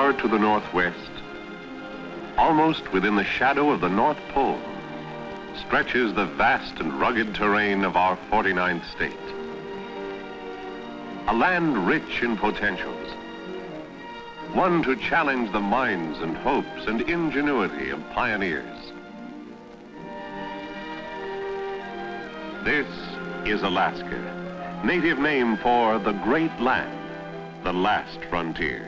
Far to the northwest, almost within the shadow of the North Pole, stretches the vast and rugged terrain of our 49th state. A land rich in potentials, one to challenge the minds and hopes and ingenuity of pioneers. This is Alaska, native name for the great land, the last frontier.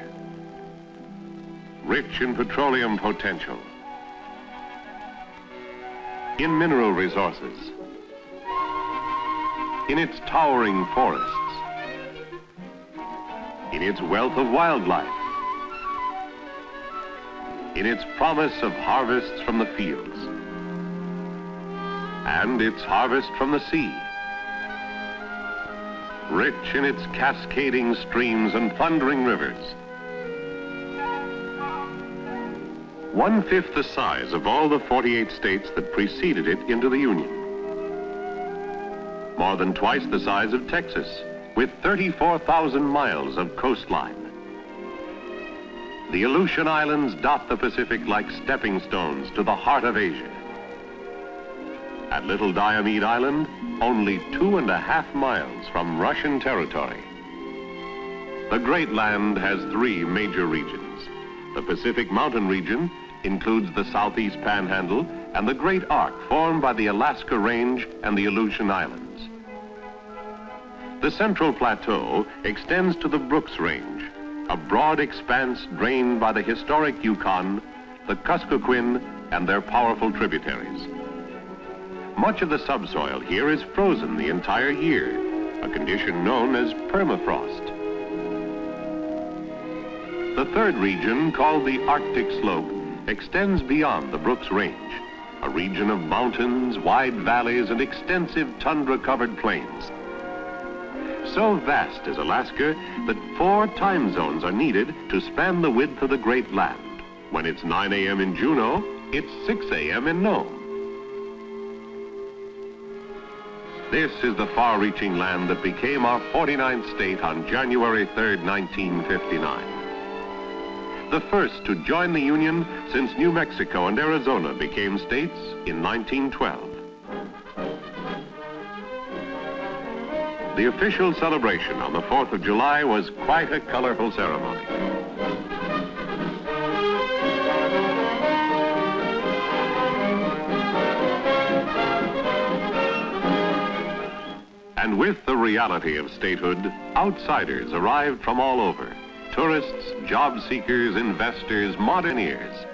Rich in petroleum potential, in mineral resources, in its towering forests, in its wealth of wildlife, in its promise of harvests from the fields, and its harvest from the sea. Rich in its cascading streams and thundering rivers. 1/5 the size of all the 48 states that preceded it into the Union. More than twice the size of Texas, with 34,000 miles of coastline. The Aleutian Islands dot the Pacific like stepping stones to the heart of Asia. At Little Diomede Island, only 2.5 miles from Russian territory. The Great Land has 3 major regions. The Pacific Mountain region includes the Southeast Panhandle and the Great Arc formed by the Alaska Range and the Aleutian Islands. The Central Plateau extends to the Brooks Range, a broad expanse drained by the historic Yukon, the Kuskokwim, and their powerful tributaries. Much of the subsoil here is frozen the entire year, a condition known as permafrost. The third region, called the Arctic Slope, extends beyond the Brooks Range, a region of mountains, wide valleys, and extensive tundra-covered plains. So vast is Alaska that 4 time zones are needed to span the width of the Great Land. When it's 9 a.m. in Juneau, it's 6 a.m. in Nome. This is the far-reaching land that became our 49th state on January 3rd, 1959. The first to join the Union since New Mexico and Arizona became states in 1912. The official celebration on the 4th of July was quite a colorful ceremony. And with the reality of statehood, outsiders arrived from all over. Tourists, job seekers, investors, moderneers.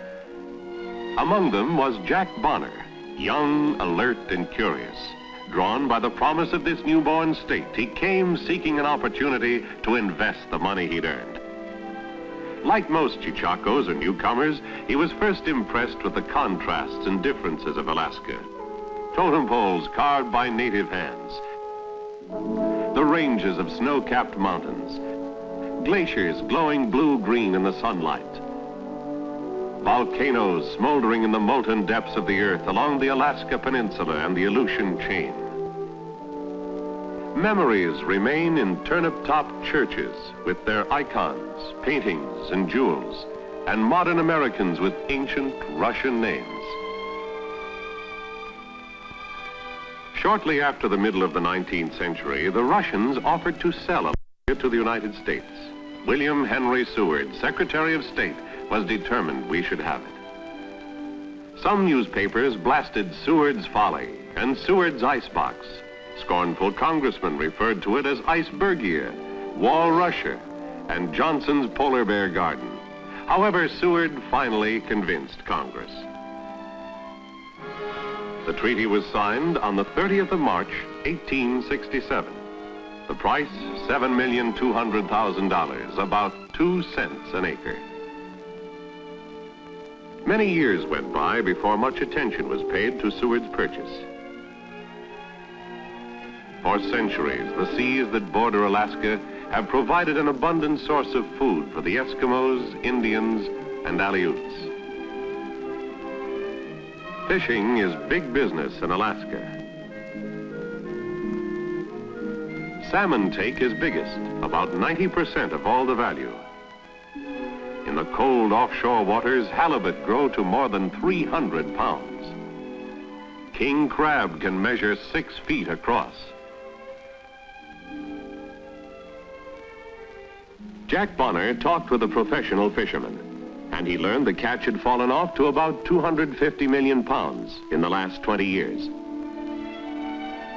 Among them was Jack Bonner, young, alert, and curious. Drawn by the promise of this newborn state, he came seeking an opportunity to invest the money he'd earned. Like most Chichacos or newcomers, he was first impressed with the contrasts and differences of Alaska. Totem poles carved by native hands, the ranges of snow-capped mountains, glaciers glowing blue-green in the sunlight, volcanoes smoldering in the molten depths of the earth along the Alaska Peninsula and the Aleutian Chain. Memories remain in turnip-top churches with their icons, paintings, and jewels, and modern Americans with ancient Russian names. Shortly after the middle of the 19th century, the Russians offered to sell Alaska to the United States. William Henry Seward, Secretary of State, was determined we should have it. Some newspapers blasted Seward's folly and Seward's icebox. Scornful congressmen referred to it as Icebergia, Wall Russia, and Johnson's Polar Bear Garden. However, Seward finally convinced Congress. The treaty was signed on the 30th of March, 1867. The price, $7,200,000, about 2 cents an acre. Many years went by before much attention was paid to Seward's purchase. For centuries, the seas that border Alaska have provided an abundant source of food for the Eskimos, Indians, and Aleuts. Fishing is big business in Alaska. Salmon take is biggest, about 90% of all the value. In the cold offshore waters, halibut grow to more than 300 pounds. King crab can measure 6 feet across. Jack Bonner talked with a professional fisherman, and he learned the catch had fallen off to about 250 million pounds in the last 20 years.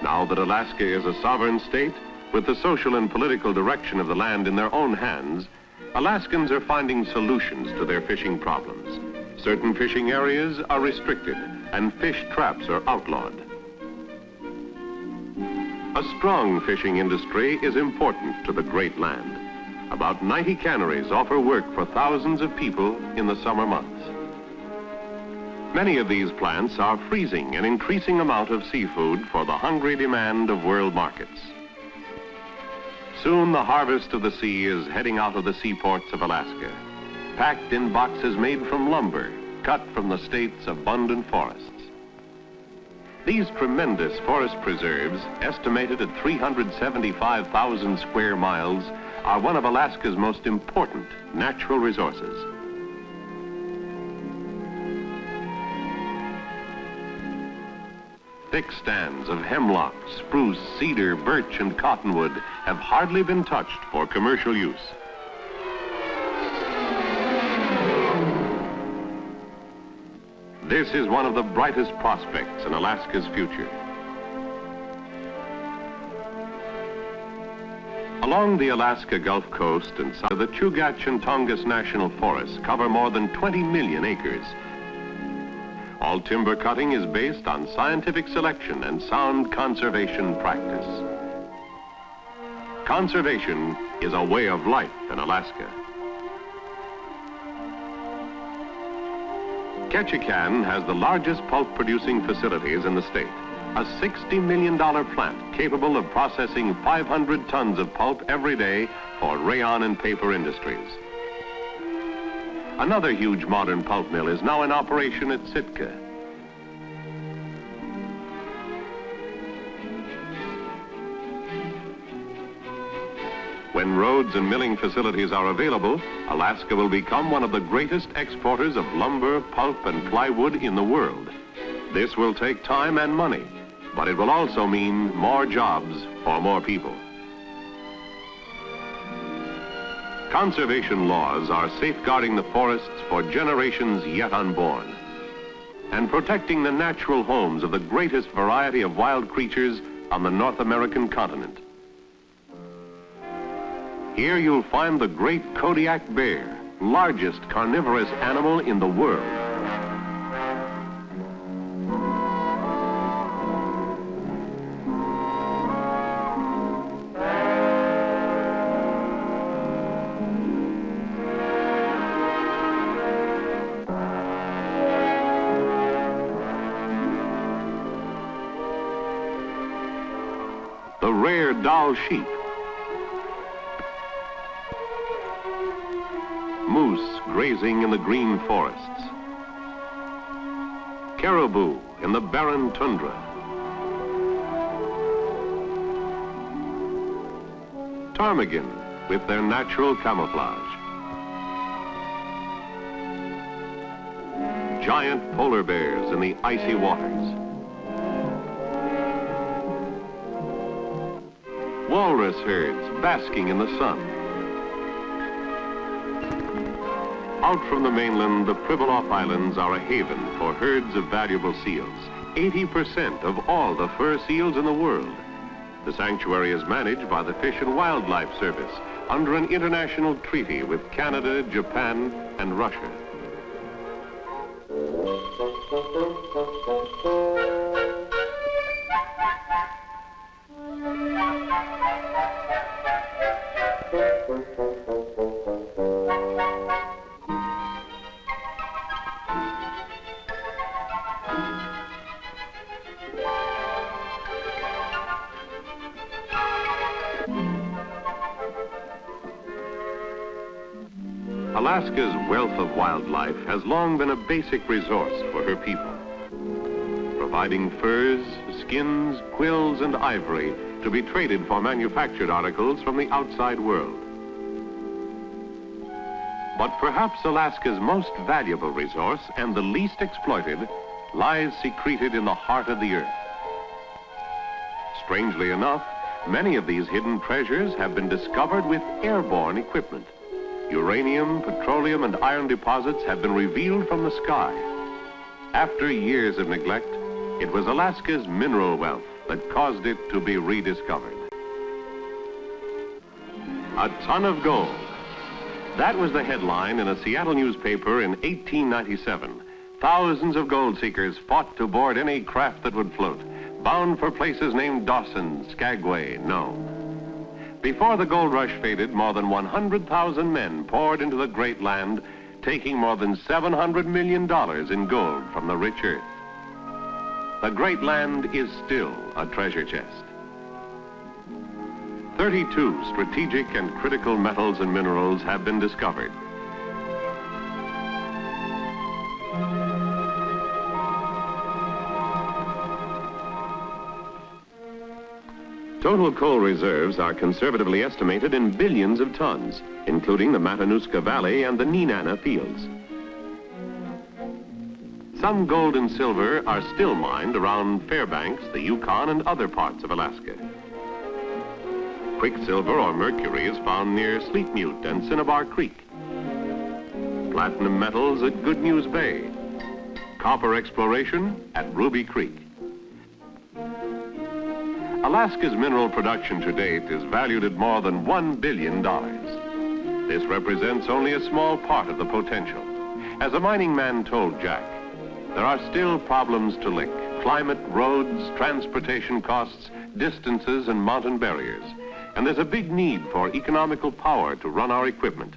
Now that Alaska is a sovereign state, with the social and political direction of the land in their own hands, Alaskans are finding solutions to their fishing problems. Certain fishing areas are restricted, and fish traps are outlawed. A strong fishing industry is important to the great land. About 90 canneries offer work for thousands of people in the summer months. Many of these plants are freezing an increasing amount of seafood for the hungry demand of world markets. Soon the harvest of the sea is heading out of the seaports of Alaska, packed in boxes made from lumber, cut from the state's abundant forests. These tremendous forest preserves, estimated at 375,000 square miles, are one of Alaska's most important natural resources. Thick stands of hemlock, spruce, cedar, birch, and cottonwood have hardly been touched for commercial use. This is one of the brightest prospects in Alaska's future. Along the Alaska Gulf Coast and south, the Chugach and Tongass National Forests cover more than 20 million acres. All timber cutting is based on scientific selection and sound conservation practice. Conservation is a way of life in Alaska. Ketchikan has the largest pulp-producing facilities in the state. A $60 million plant capable of processing 500 tons of pulp every day for rayon and paper industries. Another huge modern pulp mill is now in operation at Sitka. When roads and milling facilities are available, Alaska will become one of the greatest exporters of lumber, pulp, and plywood in the world. This will take time and money, but it will also mean more jobs for more people. Conservation laws are safeguarding the forests for generations yet unborn and protecting the natural homes of the greatest variety of wild creatures on the North American continent. Here you'll find the great Kodiak bear, largest carnivorous animal in the world. The rare Dall sheep, moose grazing in the green forests, caribou in the barren tundra, ptarmigan with their natural camouflage, giant polar bears in the icy waters, walrus herds basking in the sun. Out from the mainland, the Pribilof Islands are a haven for herds of valuable seals, 80% of all the fur seals in the world. The sanctuary is managed by the Fish and Wildlife Service under an international treaty with Canada, Japan, and Russia. Alaska's wealth of wildlife has long been a basic resource for her people, providing furs, skins, quills, and ivory to be traded for manufactured articles from the outside world. But perhaps Alaska's most valuable resource and the least exploited lies secreted in the heart of the earth. Strangely enough, many of these hidden treasures have been discovered with airborne equipment. Uranium, petroleum, and iron deposits have been revealed from the sky. After years of neglect, it was Alaska's mineral wealth that caused it to be rediscovered. A ton of gold. That was the headline in a Seattle newspaper in 1897. Thousands of gold seekers fought to board any craft that would float, bound for places named Dawson, Skagway, no. Before the gold rush faded, more than 100,000 men poured into the great land, taking more than $700 million in gold from the rich earth. The great land is still a treasure chest. 32 strategic and critical metals and minerals have been discovered. Total coal reserves are conservatively estimated in billions of tons, including the Matanuska Valley and the Nenana fields. Some gold and silver are still mined around Fairbanks, the Yukon, and other parts of Alaska. Quicksilver or mercury is found near Sleepmute and Cinnabar Creek. Platinum metals at Good News Bay. Copper exploration at Ruby Creek. Alaska's mineral production to date is valued at more than $1 billion. This represents only a small part of the potential. As a mining man told Jack, there are still problems to lick: climate, roads, transportation costs, distances, and mountain barriers. And there's a big need for economical power to run our equipment.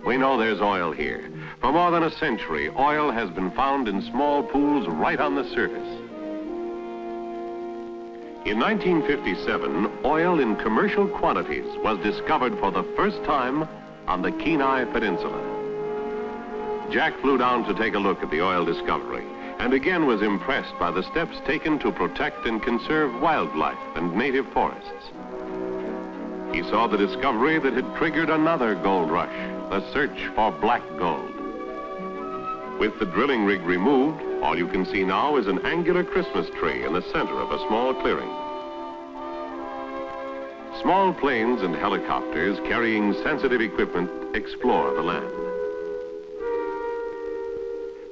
We know there's oil here. For more than a century, oil has been found in small pools right on the surface. In 1957, oil in commercial quantities was discovered for the first time on the Kenai Peninsula. Jack flew down to take a look at the oil discovery, and again was impressed by the steps taken to protect and conserve wildlife and native forests. He saw the discovery that had triggered another gold rush, the search for black gold. With the drilling rig removed, all you can see now is an angular Christmas tree in the center of a small clearing. Small planes and helicopters carrying sensitive equipment explore the land.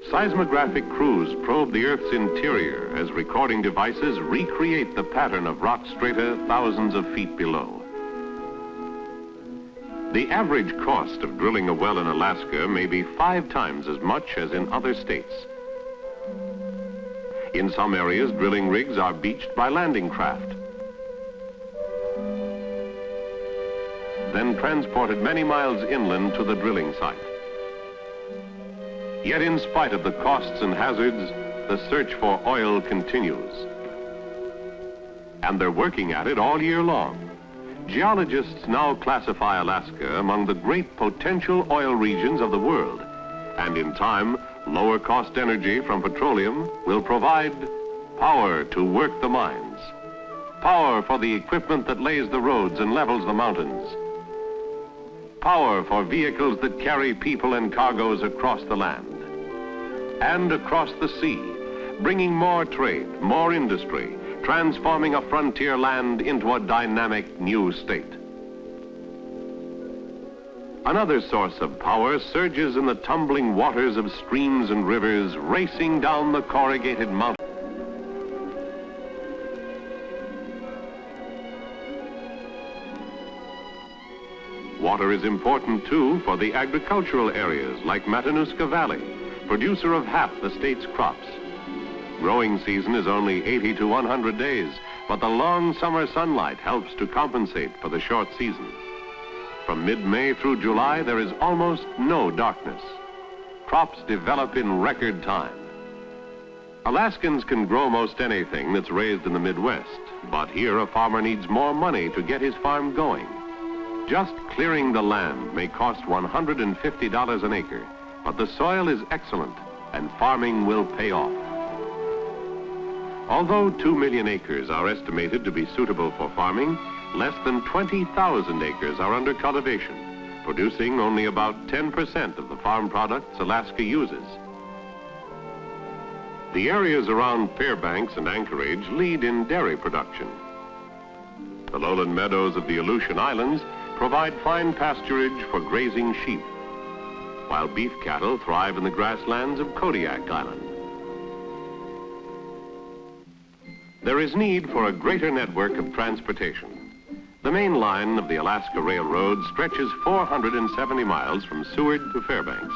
Seismographic crews probe the Earth's interior as recording devices recreate the pattern of rock strata thousands of feet below. The average cost of drilling a well in Alaska may be 5 times as much as in other states. In some areas, drilling rigs are beached by landing craft, then transported many miles inland to the drilling site. Yet in spite of the costs and hazards, the search for oil continues. And they're working at it all year long. Geologists now classify Alaska among the great potential oil regions of the world. And in time, lower cost energy from petroleum will provide power to work the mines, power for the equipment that lays the roads and levels the mountains, power for vehicles that carry people and cargoes across the land and across the sea, bringing more trade, more industry, transforming a frontier land into a dynamic new state. Another source of power surges in the tumbling waters of streams and rivers racing down the corrugated mountains. Water is important, too, for the agricultural areas like Matanuska Valley, producer of half the state's crops. Growing season is only 80 to 100 days, but the long summer sunlight helps to compensate for the short season. From mid-May through July, there is almost no darkness. Crops develop in record time. Alaskans can grow most anything that's raised in the Midwest, but here a farmer needs more money to get his farm going. Just clearing the land may cost $150 an acre, but the soil is excellent and farming will pay off. Although 2 million acres are estimated to be suitable for farming, less than 20,000 acres are under cultivation, producing only about 10% of the farm products Alaska uses. The areas around Fairbanks and Anchorage lead in dairy production. The lowland meadows of the Aleutian Islands provide fine pasturage for grazing sheep, while beef cattle thrive in the grasslands of Kodiak Island. There is need for a greater network of transportation. The main line of the Alaska Railroad stretches 470 miles from Seward to Fairbanks.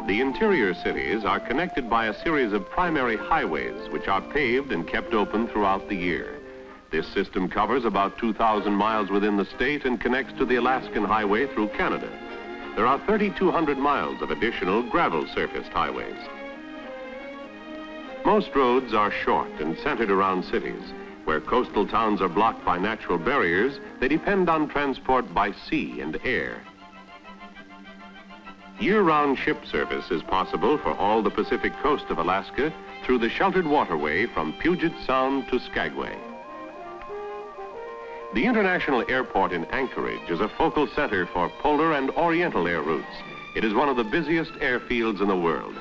The interior cities are connected by a series of primary highways which are paved and kept open throughout the year. This system covers about 2,000 miles within the state and connects to the Alaskan Highway through Canada. There are 3,200 miles of additional gravel-surfaced highways. Most roads are short and centered around cities. Where coastal towns are blocked by natural barriers, they depend on transport by sea and air. Year-round ship service is possible for all the Pacific coast of Alaska through the sheltered waterway from Puget Sound to Skagway. The International Airport in Anchorage is a focal center for polar and oriental air routes. It is one of the busiest airfields in the world.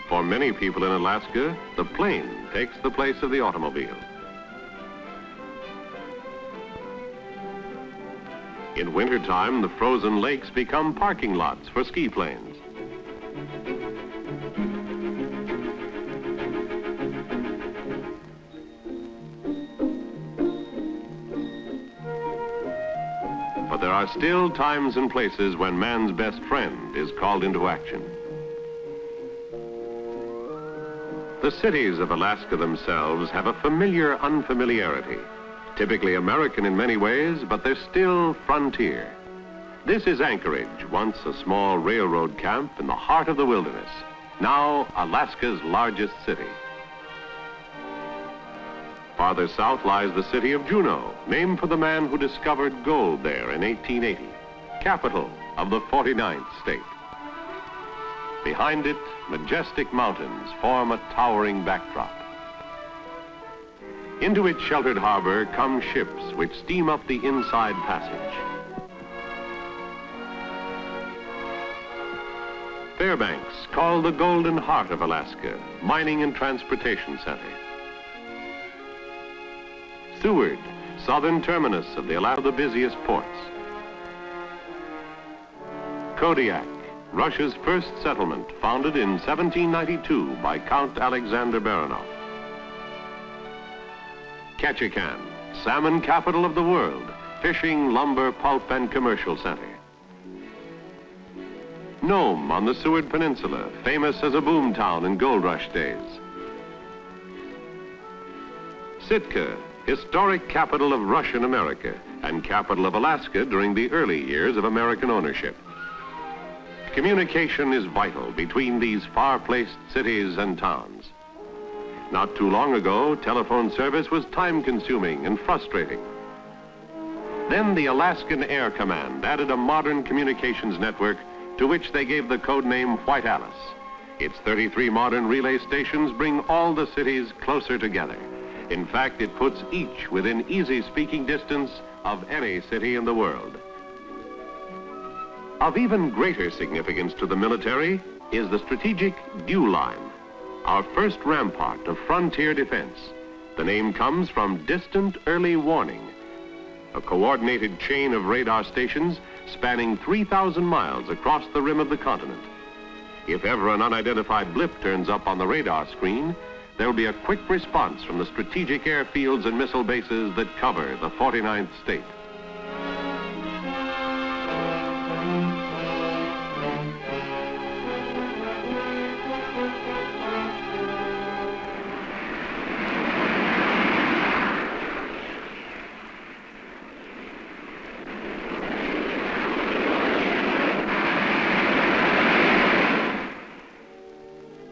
For many people in Alaska, the plane takes the place of the automobile. In wintertime, the frozen lakes become parking lots for ski planes. But there are still times and places when man's best friend is called into action. The cities of Alaska themselves have a familiar unfamiliarity, typically American in many ways, but they're still frontier. This is Anchorage, once a small railroad camp in the heart of the wilderness, now Alaska's largest city. Farther south lies the city of Juneau, named for the man who discovered gold there in 1880, capital of the 49th state. Behind it, majestic mountains form a towering backdrop. Into its sheltered harbor come ships which steam up the inside passage. Fairbanks, called the Golden Heart of Alaska, mining and transportation center. Seward, southern terminus of the busiest ports. Kodiak, Russia's first settlement, founded in 1792 by Count Alexander Baranov. Ketchikan, salmon capital of the world, fishing, lumber, pulp, and commercial center. Nome on the Seward Peninsula, famous as a boom town in gold rush days. Sitka, historic capital of Russian America and capital of Alaska during the early years of American ownership. Communication is vital between these far-placed cities and towns. Not too long ago, telephone service was time-consuming and frustrating. Then the Alaskan Air Command added a modern communications network to which they gave the code name White Alice. Its 33 modern relay stations bring all the cities closer together. In fact, it puts each within easy speaking distance of any city in the world. Of even greater significance to the military is the strategic dew line, our first rampart of frontier defense. The name comes from distant early warning, a coordinated chain of radar stations spanning 3,000 miles across the rim of the continent. If ever an unidentified blip turns up on the radar screen, there will be a quick response from the strategic airfields and missile bases that cover the 49th state.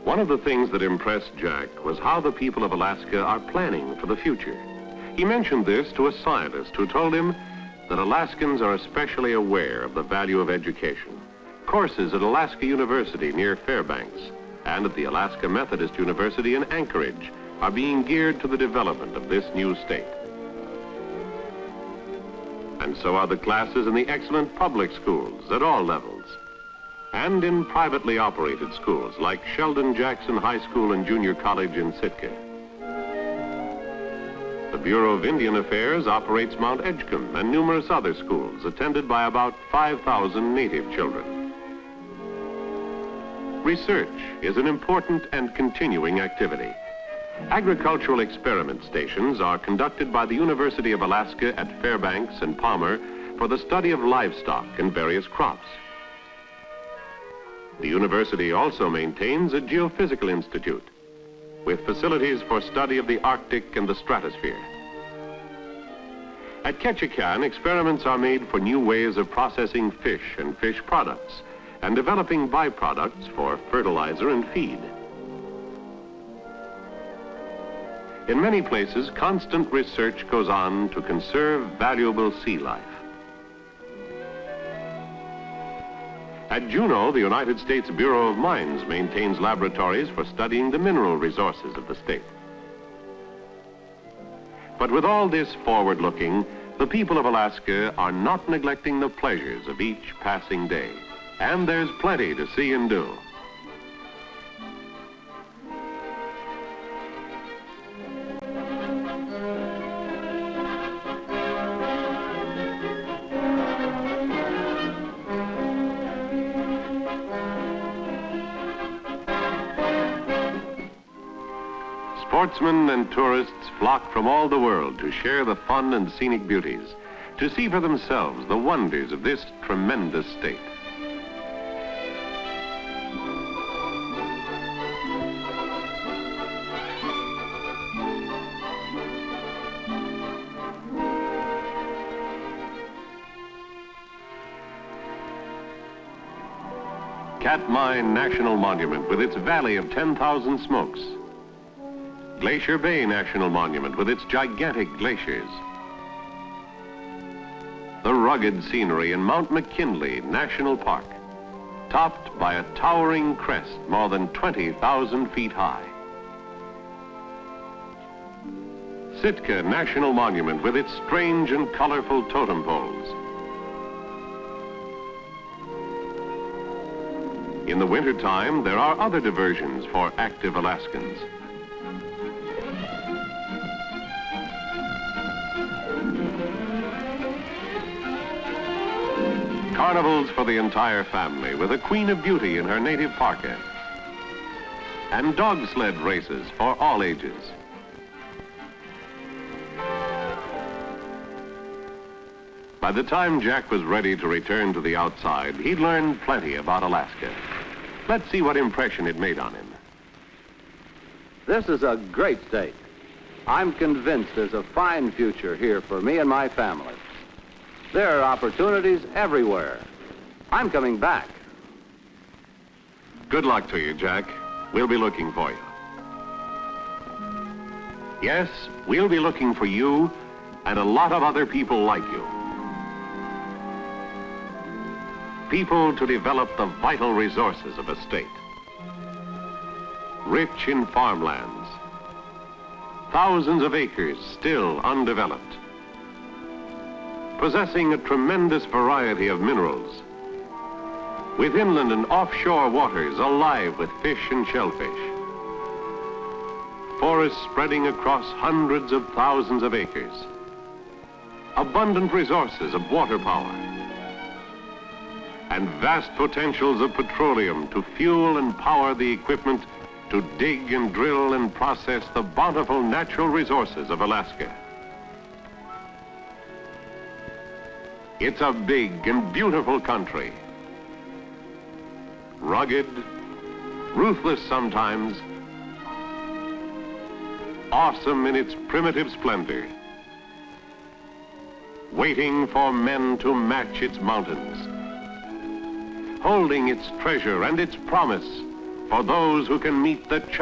One of the things that impressed Jack was how the people of Alaska are planning for the future. He mentioned this to a scientist who told him that Alaskans are especially aware of the value of education. Courses at Alaska University near Fairbanks and at the Alaska Methodist University in Anchorage are being geared to the development of this new state. And so are the classes in the excellent public schools at all levels, and in privately operated schools like Sheldon Jackson High School and Junior College in Sitka. The Bureau of Indian Affairs operates Mount Edgecombe and numerous other schools attended by about 5,000 native children. Research is an important and continuing activity. Agricultural experiment stations are conducted by the University of Alaska at Fairbanks and Palmer for the study of livestock and various crops. The university also maintains a geophysical institute with facilities for study of the Arctic and the stratosphere. At Ketchikan, experiments are made for new ways of processing fish and fish products and developing byproducts for fertilizer and feed. In many places, constant research goes on to conserve valuable sea life. At Juneau, the United States Bureau of Mines maintains laboratories for studying the mineral resources of the state. But with all this forward-looking, the people of Alaska are not neglecting the pleasures of each passing day. And there's plenty to see and do. Sportsmen and tourists flock from all the world to share the fun and scenic beauties, to see for themselves the wonders of this tremendous state. Katmai National Monument with its Valley of 10,000 Smokes. Glacier Bay National Monument with its gigantic glaciers. The rugged scenery in Mount McKinley National Park, topped by a towering crest more than 20,000 feet high. Sitka National Monument with its strange and colorful totem poles. In the wintertime, there are other diversions for active Alaskans. Carnivals for the entire family with a Queen of Beauty in her native parka. And dog sled races for all ages. By the time Jack was ready to return to the outside, he'd learned plenty about Alaska. Let's see what impression it made on him. This is a great state. I'm convinced there's a fine future here for me and my family. There are opportunities everywhere. I'm coming back. Good luck to you, Jack. We'll be looking for you. Yes, we'll be looking for you and a lot of other people like you. People to develop the vital resources of a state. Rich in farmlands. Thousands of acres still undeveloped. Possessing a tremendous variety of minerals, with inland and offshore waters alive with fish and shellfish, forests spreading across hundreds of thousands of acres, abundant resources of water power, and vast potentials of petroleum to fuel and power the equipment to dig and drill and process the bountiful natural resources of Alaska. It's a big and beautiful country. Rugged, ruthless sometimes, awesome in its primitive splendor, waiting for men to match its mountains, holding its treasure and its promise for those who can meet the challenge.